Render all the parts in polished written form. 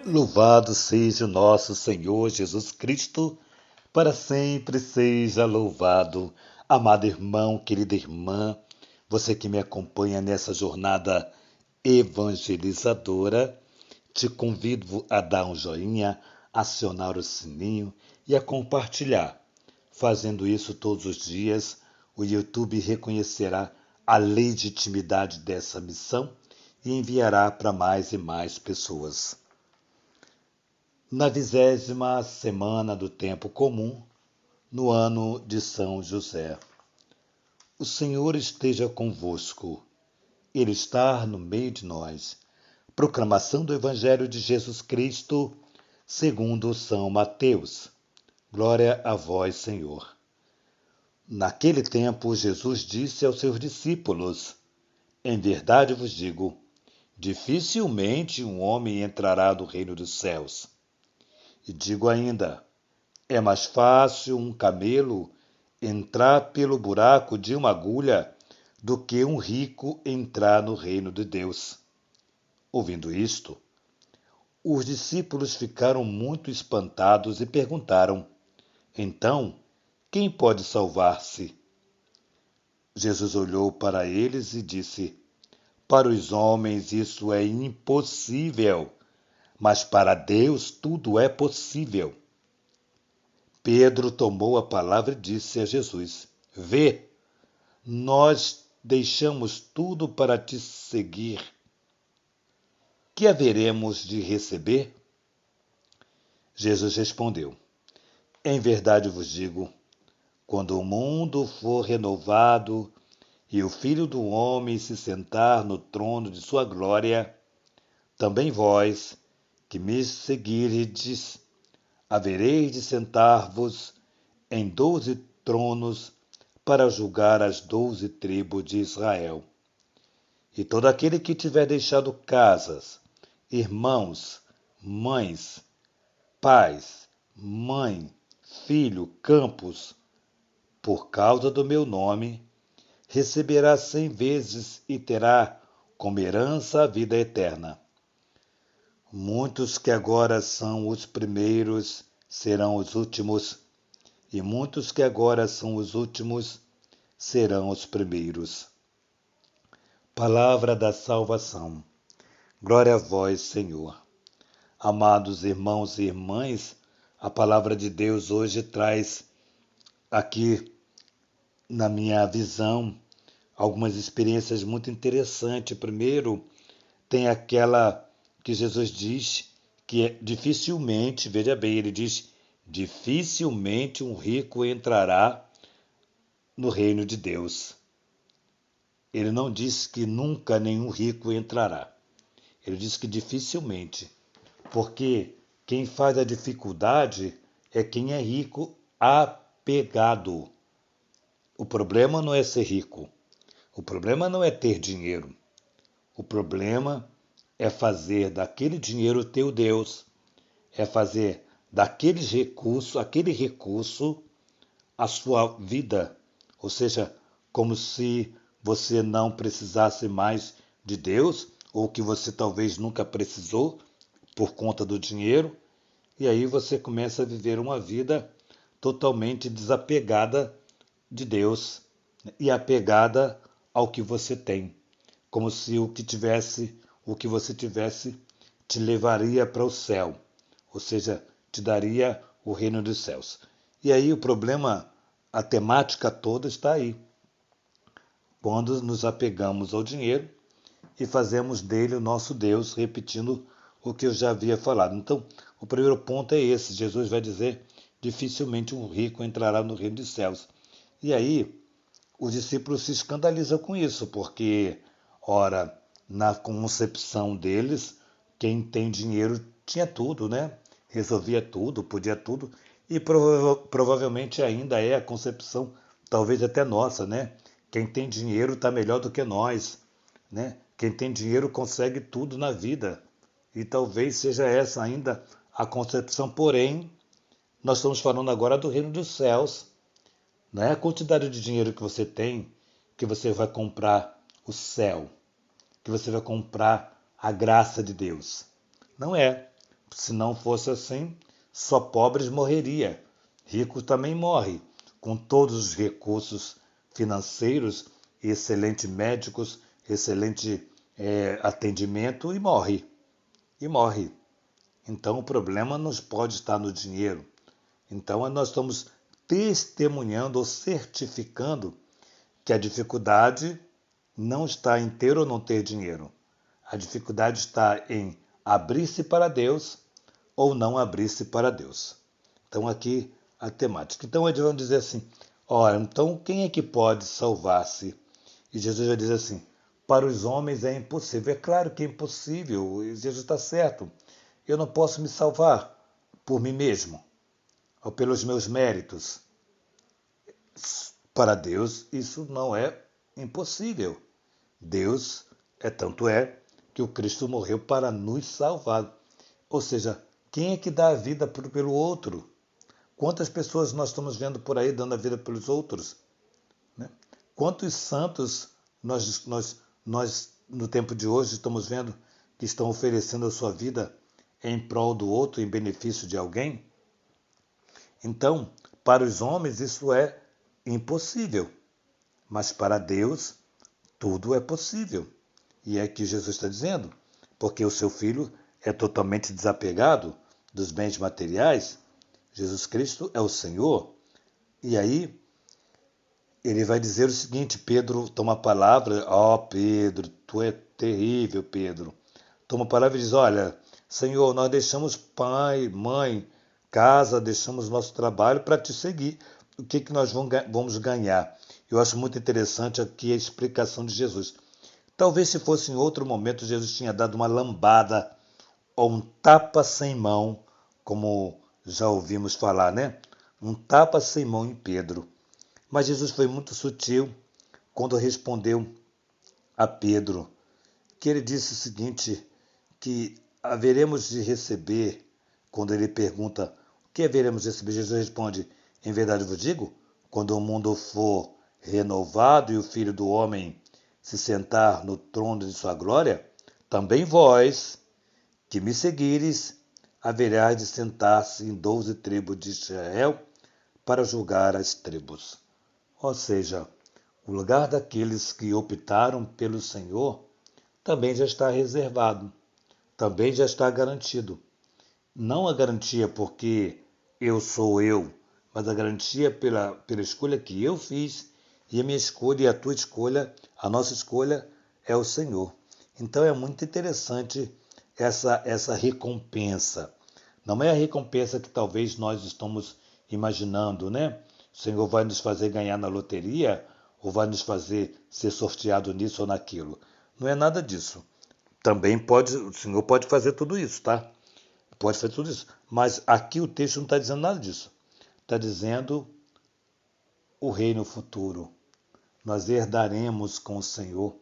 Louvado seja o nosso Senhor Jesus Cristo, para sempre seja louvado. Amado irmão, querida irmã, você que me acompanha nessa jornada evangelizadora, te convido a dar um joinha, acionar o sininho e a compartilhar. Fazendo isso todos os dias, o YouTube reconhecerá a legitimidade dessa missão e enviará para mais e mais pessoas. Na 20ª semana do tempo comum, no ano de São José. O Senhor esteja convosco. Ele está no meio de nós. Proclamação do Evangelho de Jesus Cristo, segundo São Mateus. Glória a vós, Senhor. Naquele tempo, Jesus disse aos seus discípulos: Em verdade vos digo, dificilmente um homem entrará no reino dos céus. E digo ainda, é mais fácil um camelo entrar pelo buraco de uma agulha do que um rico entrar no reino de Deus. Ouvindo isto, os discípulos ficaram muito espantados e perguntaram: Então, quem pode salvar-se? Jesus olhou para eles e disse: Para os homens isso é impossível, mas para Deus tudo é possível. Pedro tomou a palavra e disse a Jesus: Vê, nós deixamos tudo para te seguir. Que haveremos de receber? Jesus respondeu: Em verdade vos digo, quando o mundo for renovado e o Filho do Homem se sentar no trono de sua glória, também vós, que me seguirdes, havereis de sentar-vos em 12 tronos para julgar as 12 tribos de Israel. E todo aquele que tiver deixado casas, irmãos, mães, pais, mãe, filho, campos, por causa do meu nome, receberá 100 vezes e terá como herança a vida eterna. Muitos que agora são os primeiros serão os últimos, e muitos que agora são os últimos serão os primeiros. Palavra da salvação. Glória a vós, Senhor. Amados irmãos e irmãs, a palavra de Deus hoje traz aqui, na minha visão, algumas experiências muito interessantes. Primeiro, tem aquela que Jesus diz que dificilmente, veja bem, ele diz, dificilmente um rico entrará no reino de Deus. Ele não diz que nunca nenhum rico entrará. Ele diz que dificilmente, porque quem faz a dificuldade é quem é rico apegado. O problema não é ser rico. O problema não é ter dinheiro. O problema é fazer daquele dinheiro teu Deus. É fazer aquele recurso, a sua vida. Ou seja, como se você não precisasse mais de Deus, ou que você talvez nunca precisou por conta do dinheiro, e aí você começa a viver uma vida totalmente desapegada de Deus e apegada ao que você tem, como se o que você tivesse te levaria para o céu, ou seja, te daria o reino dos céus. E aí o problema, a temática toda está aí. Quando nos apegamos ao dinheiro e fazemos dele o nosso Deus, repetindo o que eu já havia falado. Então, o primeiro ponto é esse. Jesus vai dizer, dificilmente um rico entrará no reino dos céus. E aí, os discípulos se escandalizam com isso, porque, ora, na concepção deles, quem tem dinheiro tinha tudo, né? Resolvia tudo, podia tudo, e provavelmente ainda é a concepção, talvez até nossa, né? Quem tem dinheiro está melhor do que nós, né? Quem tem dinheiro consegue tudo na vida. E talvez seja essa ainda a concepção, porém, nós estamos falando agora do reino dos céus. Não é a quantidade de dinheiro que você tem que você vai comprar o céu, que você vai comprar a graça de Deus. Não é. Se não fosse assim, só pobres morreria. Rico também morre, com todos os recursos financeiros, excelentes médicos, excelente atendimento e morre. E morre. Então o problema não pode estar no dinheiro. Então nós estamos testemunhando ou certificando que a dificuldade não está em ter ou não ter dinheiro. A dificuldade está em abrir-se para Deus ou não abrir-se para Deus. Então aqui a temática. Então eles vão dizer assim, ora, então quem é que pode salvar-se? E Jesus vai dizer assim, para os homens é impossível. É claro que é impossível, Jesus está certo. Eu não posso me salvar por mim mesmo ou pelos meus méritos. Para Deus isso não é impossível. Deus tanto é que o Cristo morreu para nos salvar. Ou seja, quem é que dá a vida pelo outro? Quantas pessoas nós estamos vendo por aí dando a vida pelos outros? Né? Quantos santos nós, no tempo de hoje, estamos vendo que estão oferecendo a sua vida em prol do outro, em benefício de alguém? Então, para os homens isso é impossível, mas para Deus tudo é possível. E é que Jesus está dizendo, porque o seu filho é totalmente desapegado dos bens materiais, Jesus Cristo é o Senhor. E aí ele vai dizer o seguinte, Pedro toma a palavra, Pedro, tu é terrível, Pedro. Toma a palavra e diz, olha, Senhor, nós deixamos pai, mãe, casa, deixamos nosso trabalho para te seguir. O que nós vamos ganhar? Eu acho muito interessante aqui a explicação de Jesus. Talvez se fosse em outro momento, Jesus tinha dado uma lambada ou um tapa sem mão, como já ouvimos falar, né? Um tapa sem mão em Pedro. Mas Jesus foi muito sutil quando respondeu a Pedro, que ele disse o seguinte, que haveremos de receber, quando ele pergunta, o que haveremos de receber? Jesus responde, em verdade vos digo, quando o mundo for renovado e o Filho do Homem se sentar no trono de sua glória, também vós, que me seguires, haverás de sentar-se em 12 tribos de Israel para julgar as tribos. Ou seja, o lugar daqueles que optaram pelo Senhor também já está reservado, também já está garantido. Não a garantia porque eu sou eu, mas a garantia pela escolha que eu fiz, e a minha escolha e a tua escolha, a nossa escolha é o Senhor. Então é muito interessante essa recompensa. Não é a recompensa que talvez nós estamos imaginando, né? O Senhor vai nos fazer ganhar na loteria ou vai nos fazer ser sorteado nisso ou naquilo. Não é nada disso. Também o Senhor pode fazer tudo isso, tá? Pode fazer tudo isso. Mas aqui o texto não está dizendo nada disso. Está dizendo o reino futuro. Nós herdaremos com o Senhor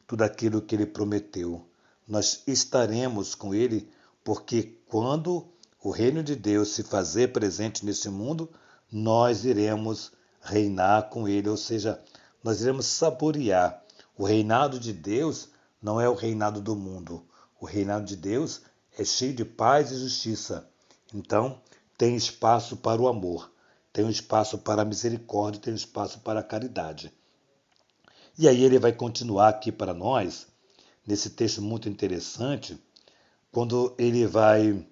tudo aquilo que Ele prometeu. Nós estaremos com Ele, porque quando o reino de Deus se fazer presente nesse mundo, nós iremos reinar com Ele, ou seja, nós iremos saborear. O reinado de Deus não é o reinado do mundo. O reinado de Deus é cheio de paz e justiça. Então, tem espaço para o amor, tem espaço para a misericórdia, tem espaço para a caridade. E aí ele vai continuar aqui para nós, nesse texto muito interessante, quando ele vai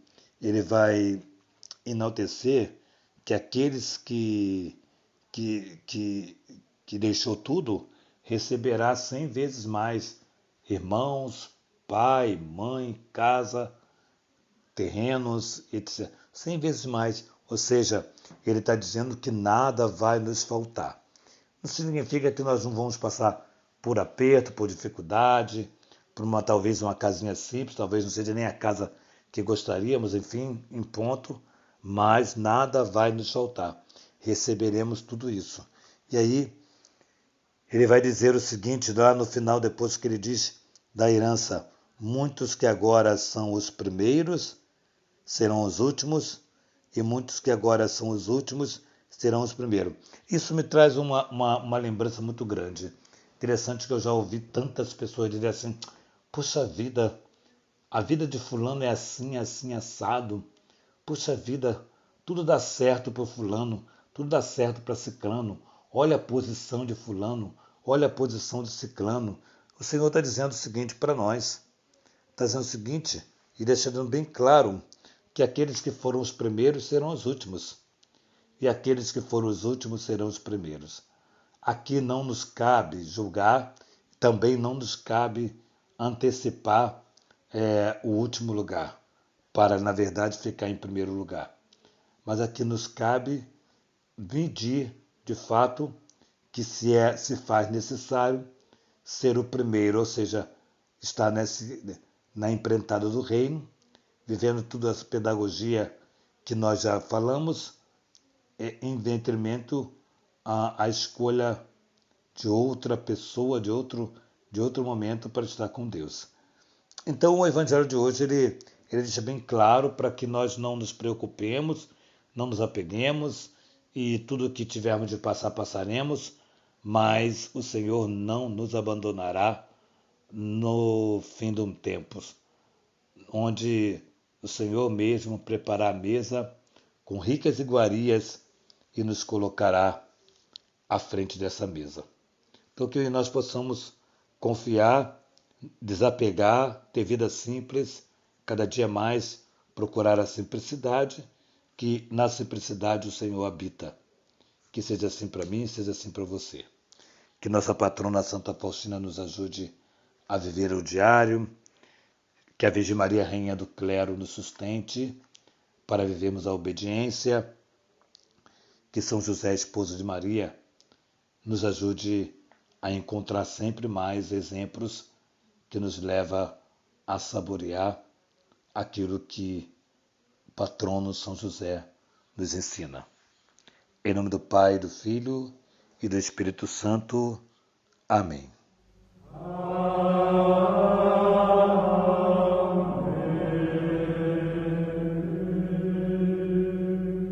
enaltecer que aqueles que deixou tudo receberá 100 vezes mais irmãos, pai, mãe, casa, terrenos, etc. 100 vezes mais. Ou seja, ele está dizendo que nada vai nos faltar. Não significa que nós não vamos passar por aperto, por dificuldade, por talvez uma casinha simples, talvez não seja nem a casa que gostaríamos, enfim, em ponto, mas nada vai nos faltar. Receberemos tudo isso. E aí, ele vai dizer o seguinte, lá no final, depois que ele diz da herança, muitos que agora são os primeiros serão os últimos, e muitos que agora são os últimos serão os primeiros. Isso me traz uma lembrança muito grande. Interessante que eu já ouvi tantas pessoas dizerem assim, puxa vida, A vida de fulano é assim, assim, assado. Puxa vida, tudo dá certo para fulano, tudo dá certo para ciclano. Olha a posição de fulano, olha a posição de ciclano. O Senhor está dizendo o seguinte para nós. Está dizendo o seguinte, e deixando bem claro, que aqueles que foram os primeiros serão os últimos. E aqueles que foram os últimos serão os primeiros. Aqui não nos cabe julgar, também não nos cabe antecipar o último lugar, para, na verdade, ficar em primeiro lugar. Mas aqui nos cabe medir, de fato, que se faz necessário ser o primeiro, ou seja, estar na empreitada do reino, vivendo toda essa pedagogia que nós já falamos, em detrimento à escolha de outra pessoa, de outro momento para estar com Deus. Então o evangelho de hoje ele deixa bem claro para que nós não nos preocupemos, não nos apeguemos e tudo que tivermos de passar, passaremos, mas o Senhor não nos abandonará no fim dos tempos, onde o Senhor mesmo preparará a mesa com ricas iguarias e nos colocará à frente dessa mesa. Então que nós possamos confiar, desapegar, ter vida simples, cada dia mais procurar a simplicidade, que na simplicidade o Senhor habita. Que seja assim para mim, seja assim para você. Que nossa patrona Santa Faustina nos ajude a viver o diário, que a Virgem Maria, Rainha do Clero, nos sustente para vivermos a obediência, que São José, esposo de Maria, nos ajude a encontrar sempre mais exemplos que nos leva a saborear aquilo que o patrono São José nos ensina. Em nome do Pai, do Filho e do Espírito Santo. Amém.